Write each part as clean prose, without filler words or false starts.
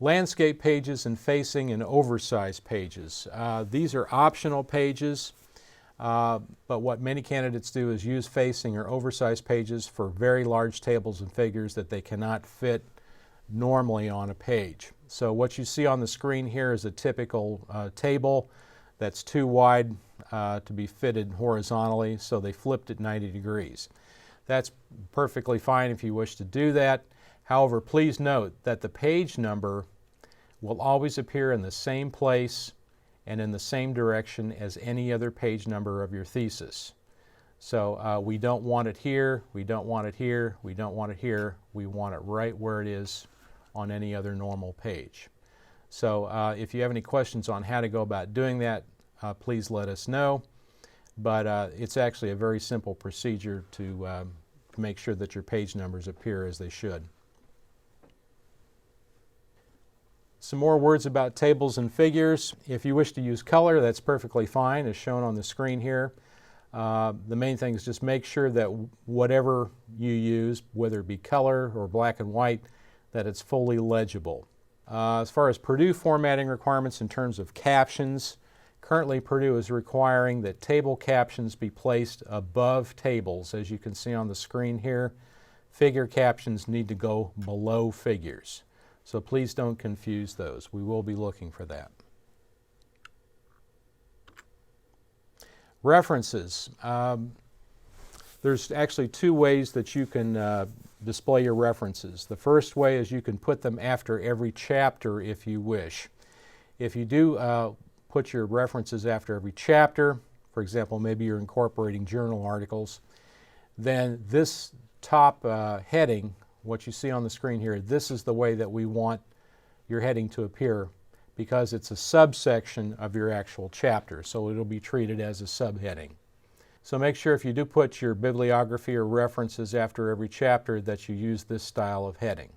Landscape pages and facing and oversized pages. These are optional pages, but what many candidates do is use facing or oversized pages for very large tables and figures that they cannot fit normally on a page. So what you see on the screen here is a typical table that's too wide to be fitted horizontally, so they flipped it 90 degrees. That's perfectly fine if you wish to do that. However, please note that the page number will always appear in the same place and in the same direction as any other page number of your thesis. So we don't want it here, we don't want it here, we don't want it here. We want it right where it is on any other normal page. So if you have any questions on how to go about doing that, please let us know. But it's actually a very simple procedure to make sure that your page numbers appear as they should. Some more words about tables and figures. If you wish to use color, that's perfectly fine, as shown on the screen here. The main thing is just make sure that whatever you use, whether it be color or black and white, that it's fully legible. As far as Purdue formatting requirements in terms of captions, currently Purdue is requiring that table captions be placed above tables. As you can see on the screen here, figure captions need to go below figures. So please don't confuse those. We will be looking for that. References. There's actually two ways that you can display your references. The first way is you can put them after every chapter if you wish. If you do put your references after every chapter, for example, maybe you're incorporating journal articles, then this top heading, what you see on the screen here, this is the way that we want your heading to appear because it's a subsection of your actual chapter, so it'll be treated as a subheading. So make sure if you do put your bibliography or references after every chapter that you use this style of heading.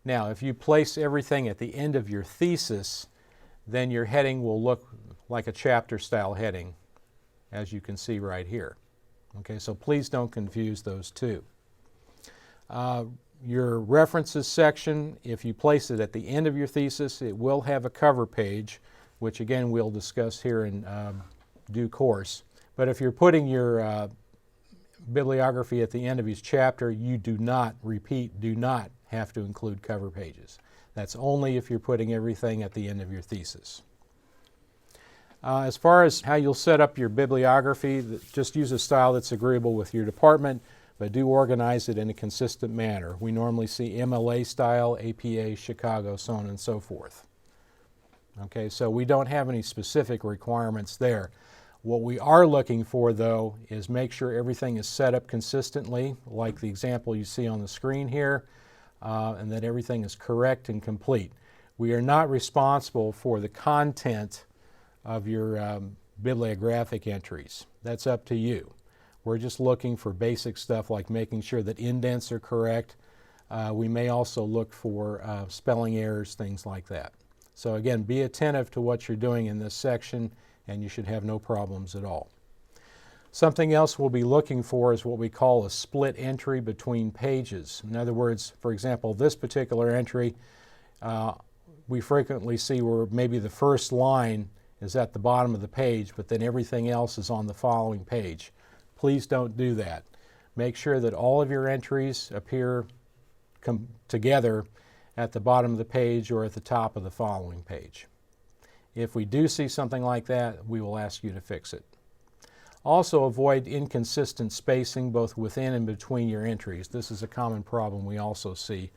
Now, if you place everything at the end of your thesis, then your heading will look like a chapter style heading, as you can see right here. Okay, so please don't confuse those two. Your references section, if you place it at the end of your thesis, it will have a cover page, which again we'll discuss here in due course. But if you're putting your bibliography at the end of each chapter, you do not, repeat, do not have to include cover pages. That's only if you're putting everything at the end of your thesis. As far as how you'll set up your bibliography, just use a style that's agreeable with your department, but do organize it in a consistent manner. We normally see MLA style, APA, Chicago, so on and so forth. Okay, so we don't have any specific requirements there. What we are looking for, though, is make sure everything is set up consistently, like the example you see on the screen here, and that everything is correct and complete. We are not responsible for the content of your bibliographic entries. That's up to you. We're just looking for basic stuff like making sure that indents are correct. We may also look for spelling errors, things like that. So again, be attentive to what you're doing in this section and you should have no problems at all. Something else we'll be looking for is what we call a split entry between pages. In other words, for example, this particular entry, we frequently see where maybe the first line is at the bottom of the page, but then everything else is on the following page. Please don't do that. Make sure that all of your entries appear together at the bottom of the page or at the top of the following page. If we do see something like that, we will ask you to fix it. Also, avoid inconsistent spacing both within and between your entries. This is a common problem we also see,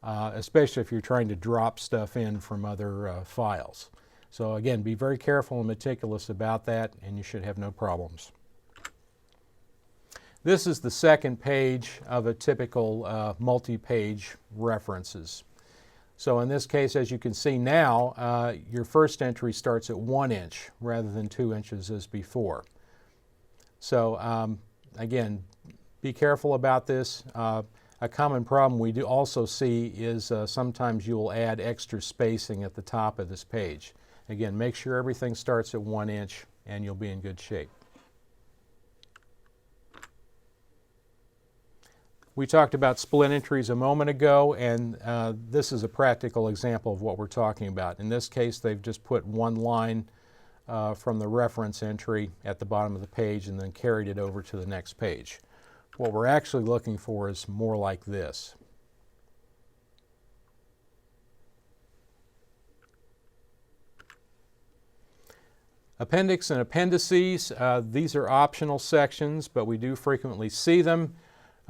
especially if you're trying to drop stuff in from other files. So again, be very careful and meticulous about that, and you should have no problems. This is the second page of a typical multi-page references. So in this case, as you can see now, your first entry starts at 1 inch rather than 2 inches as before. So again, be careful about this. A common problem we do also see is sometimes you will add extra spacing at the top of this page. Again, make sure everything starts at 1 inch and you'll be in good shape. We talked about splint entries a moment ago, and this is a practical example of what we're talking about. In this case, they've just put one line from the reference entry at the bottom of the page and then carried it over to the next page. What we're actually looking for is more like this. Appendix and appendices, these are optional sections, but we do frequently see them.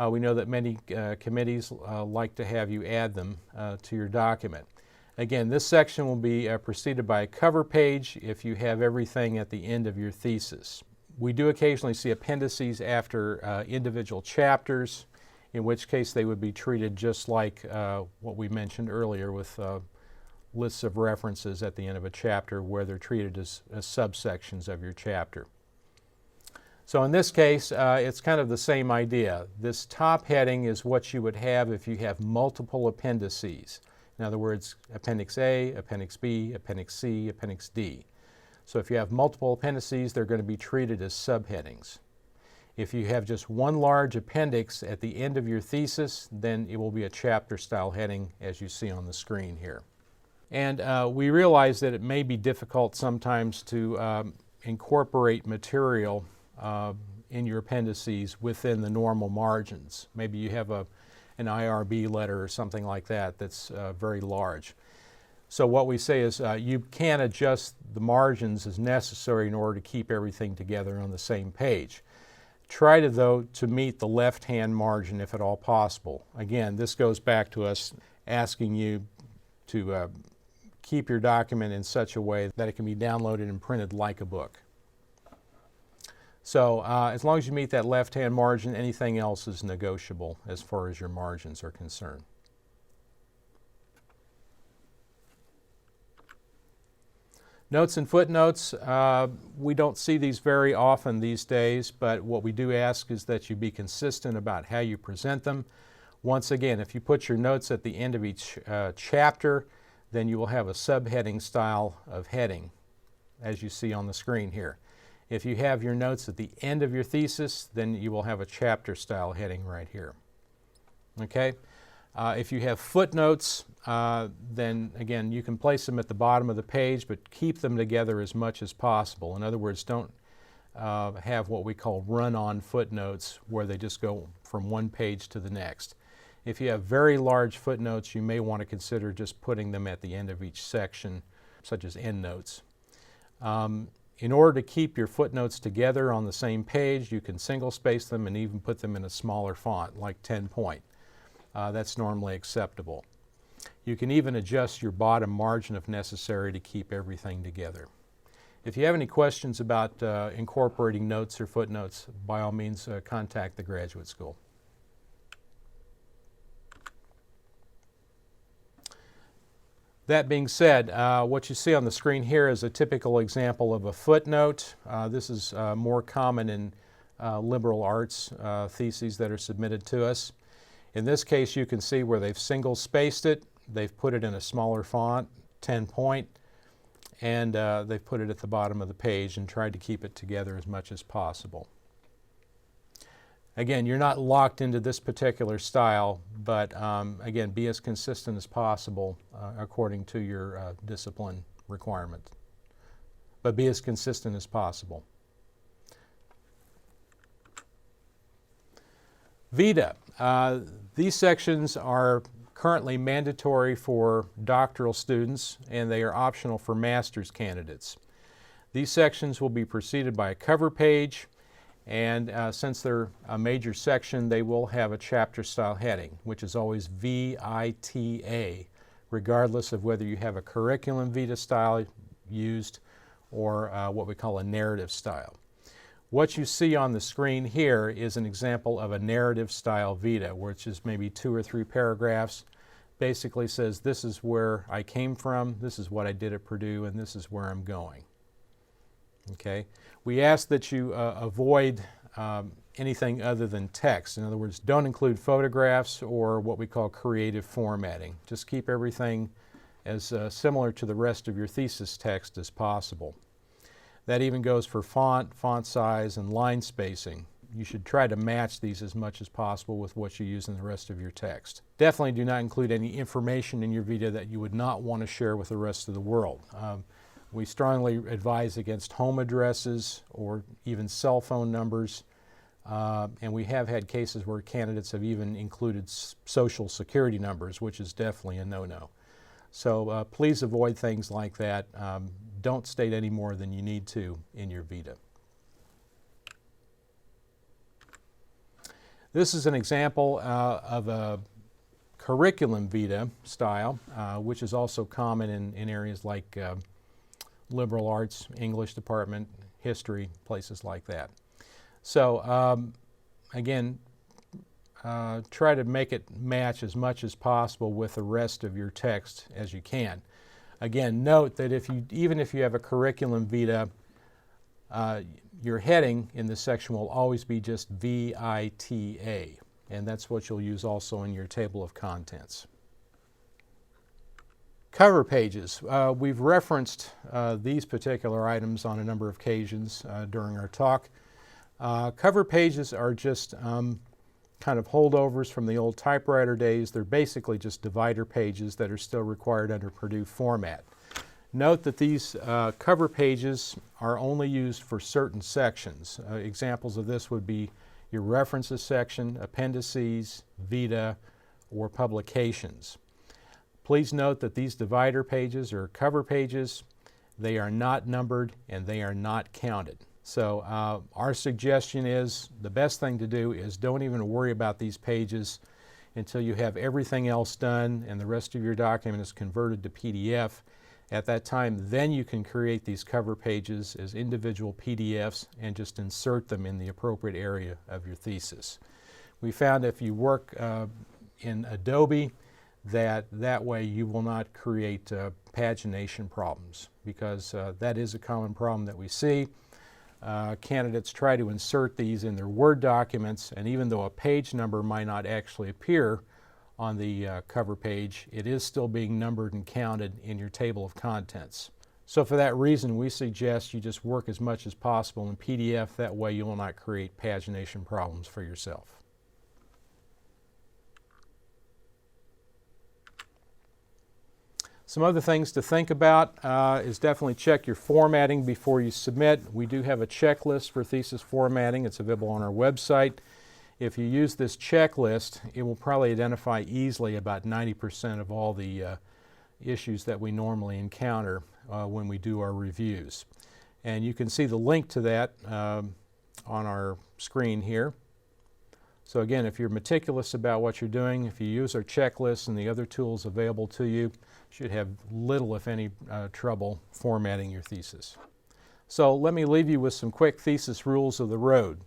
We know that many committees like to have you add them to your document. Again, this section will be preceded by a cover page if you have everything at the end of your thesis. We do occasionally see appendices after individual chapters, in which case they would be treated just like what we mentioned earlier with lists of references at the end of a chapter, where they're treated as subsections of your chapter. So in this case, it's kind of the same idea. This top heading is what you would have if you have multiple appendices. In other words, Appendix A, Appendix B, Appendix C, Appendix D. So if you have multiple appendices, they're going to be treated as subheadings. If you have just one large appendix at the end of your thesis, then it will be a chapter-style heading, as you see on the screen here. And we realize that it may be difficult sometimes to incorporate material in your appendices within the normal margins. Maybe you have an IRB letter or something like that that's very large. So what we say is you can adjust the margins as necessary in order to keep everything together on the same page. Try to meet the left-hand margin if at all possible. Again, this goes back to us asking you to keep your document in such a way that it can be downloaded and printed like a book. So as long as you meet that left-hand margin, anything else is negotiable as far as your margins are concerned. Notes and footnotes, we don't see these very often these days, but what we do ask is that you be consistent about how you present them. Once again, if you put your notes at the end of each chapter, then you will have a subheading style of heading, as you see on the screen here. If you have your notes at the end of your thesis, then you will have a chapter style heading right here. Okay? If you have footnotes, then again, you can place them at the bottom of the page, but keep them together as much as possible. In other words, don't have what we call run-on footnotes, where they just go from one page to the next. If you have very large footnotes, you may want to consider just putting them at the end of each section, such as endnotes. In order to keep your footnotes together on the same page, you can single space them and even put them in a smaller font, like 10 point. That's normally acceptable. You can even adjust your bottom margin if necessary to keep everything together. If you have any questions about incorporating notes or footnotes, by all means contact the Graduate School. That being said, what you see on the screen here is a typical example of a footnote. This is more common in liberal arts theses that are submitted to us. In this case, you can see where they've single spaced it, they've put it in a smaller font, 10 point, and they've put it at the bottom of the page and tried to keep it together as much as possible. Again, you're not locked into this particular style, but again, be as consistent as possible according to your discipline requirement. But be as consistent as possible. Vita. These sections are currently mandatory for doctoral students, and they are optional for master's candidates. These sections will be preceded by a cover page, and since they're a major section, they will have a chapter-style heading, which is always VITA, regardless of whether you have a Curriculumvita style used or what we call a narrative style. What you see on the screen here is an example of a narrative style Vita, which is maybe 2 or 3 paragraphs. Basically says, this is where I came from, this is what I did at Purdue, and this is where I'm going. Okay? We ask that you avoid anything other than text. In other words, don't include photographs or what we call creative formatting. Just keep everything as similar to the rest of your thesis text as possible. That even goes for font size, and line spacing. you should try to match these as much as possible with what you use in the rest of your text. Definitely do not include any information in your Vita that you would not want to share with the rest of the world. We strongly advise against home addresses or even cell phone numbers, and we have had cases where candidates have even included social security numbers, which is definitely a no-no. So please avoid things like that. Don't state any more than you need to in your Vita. This is an example of a Curriculumvita style, which is also common in areas like liberal arts, English department, history, places like that. So again, try to make it match as much as possible with the rest of your text as you can. Again, note that even if you have a Curriculumvita, your heading in this section will always be just VITA, and that's what you'll use also in your table of contents. Cover pages. We've referenced these particular items on a number of occasions during our talk. Cover pages are just kind of holdovers from the old typewriter days. They're basically just divider pages that are still required under Purdue format. Note that these cover pages are only used for certain sections. Examples of this would be your references section, appendices, Vita, or publications. Please note that these divider pages or cover pages, they are not numbered and they are not counted. So our suggestion is the best thing to do is don't even worry about these pages until you have everything else done and the rest of your document is converted to PDF. At that time, then you can create these cover pages as individual PDFs and just insert them in the appropriate area of your thesis. We found if you work in Adobe, that way you will not create pagination problems, because that is a common problem that we see. Candidates try to insert these in their Word documents, and even though a page number might not actually appear on the cover page, it is still being numbered and counted in your table of contents. So for that reason, we suggest you just work as much as possible in PDF. That way you will not create pagination problems for yourself. Some other things to think about is definitely check your formatting before you submit. We do have a checklist for thesis formatting. It's available on our website. If you use this checklist, it will probably identify easily about 90% of all the issues that we normally encounter when we do our reviews. And you can see the link to that on our screen here. So again, if you're meticulous about what you're doing, if you use our checklist and the other tools available to you, you should have little, if any, trouble formatting your thesis. So let me leave you with some quick thesis rules of the road.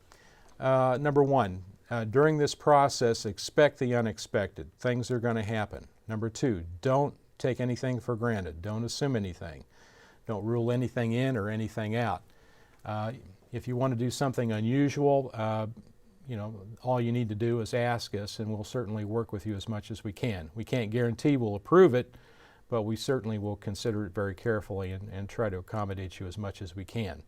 Number one, during this process, expect the unexpected. Things are going to happen. Number two, don't take anything for granted. Don't assume anything. Don't rule anything in or anything out. If you want to do something unusual, all you need to do is ask us, and we'll certainly work with you as much as we can. We can't guarantee we'll approve it, but we certainly will consider it very carefully and try to accommodate you as much as we can.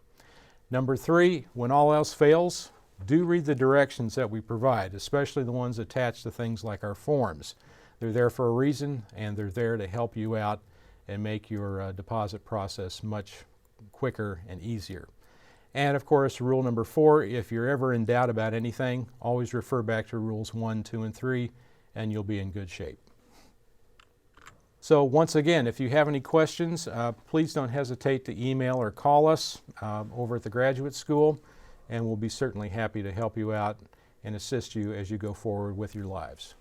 Number three, when all else fails, do read the directions that we provide, especially the ones attached to things like our forms. They're there for a reason, and they're there to help you out and make your deposit process much quicker and easier. And of course, rule number four, if you're ever in doubt about anything, always refer back to rules 1, 2, and 3, and you'll be in good shape. So once again, if you have any questions, please don't hesitate to email or call us over at the Graduate School, and we'll be certainly happy to help you out and assist you as you go forward with your lives.